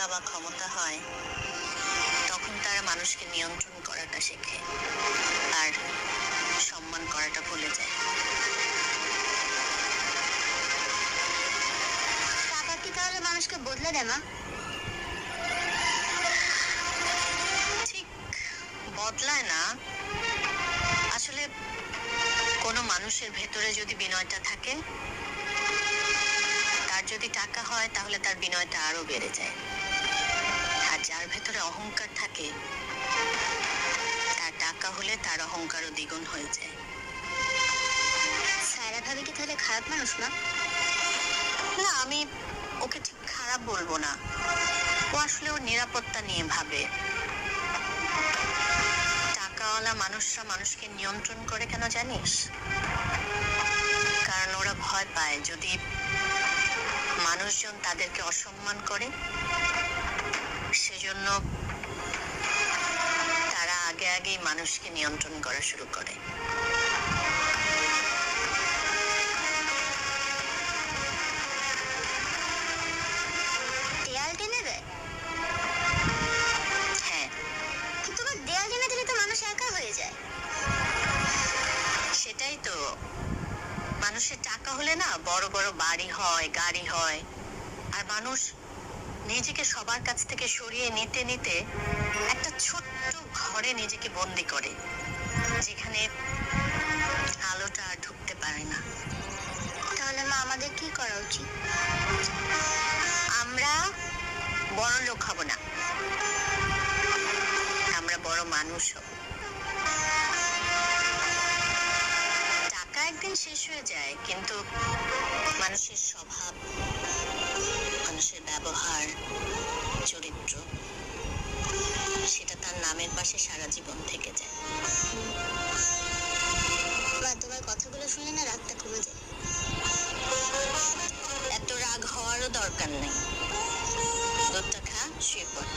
টাকা বা ক্ষমতা হয় তখন তারা মানুষকে নিয়ন্ত্রণ করাটা শেখে আর সম্মান করাটা ভুলে যায়। টাকা কি তাহলে মানুষকে বদলে দেয় মা? ঠিক বদলায় না। আসলে কোনো মানুষের ভেতরে যদি বিনয়টা থাকে, তার যদি টাকা হয় তাহলে তার বিনয়টা আরো বেড়ে যায়। আর যার ভেতরে অহংকার থাকে, তার টাকা হলে তার অহংকারও দ্বিগুণ হয়ে যায়। সায়রা ভাবি কি তাহলে খারাপ মানুষ মা? না, আমি ওকে ঠিক খারাপ বলবো না। ও আসলে ওর নিরাপত্তা নিয়ে ভাবে। টাকাওয়ালা মানুষরা মানুষকে নিয়ন্ত্রণ করে কেন জানিস? কারণ ওরা ভয় পায় যদি মানুষজন তাদেরকে অসম্মান করে, সেজন্য তারা আগে আগেই মানুষকে নিয়ন্ত্রণ করা শুরু করে। দেয়াল টেনে দেয়? হ্যাঁ, তোমার দেয়াল টেনে দিলে তো মানুষ একা হয়ে যায়। সেটাই তো। মানুষের টাকা হলে না বড় বড় বাড়ি হয়, গাড়ি হয়, আর মানুষ নিজেকে সবার কাছ থেকে সরিয়ে নিতে নিতে একটা ছোট্ট ঘরে নিজেকে বন্দি করে, যেখানে আলোটা আর ঢুকতে পারে না। তাহলে মা আমাদের কি করা উচিত? আমরা বড় লোক হব না, আমরা বড় মানুষ হব। টাকা একদিন শেষ হয়ে যায়, কিন্তু মানুষের স্বভাব, মানুষের ব্যবহার, চরিত্র, সেটা তার নামের পাশে সারা জীবন থেকে যায়। মা তোমার কথাগুলো শুনলে না রাগটা কমে যায়। এত রাগ হওয়ারও দরকার নেই। দুধটা খা, শুয়ে পড়।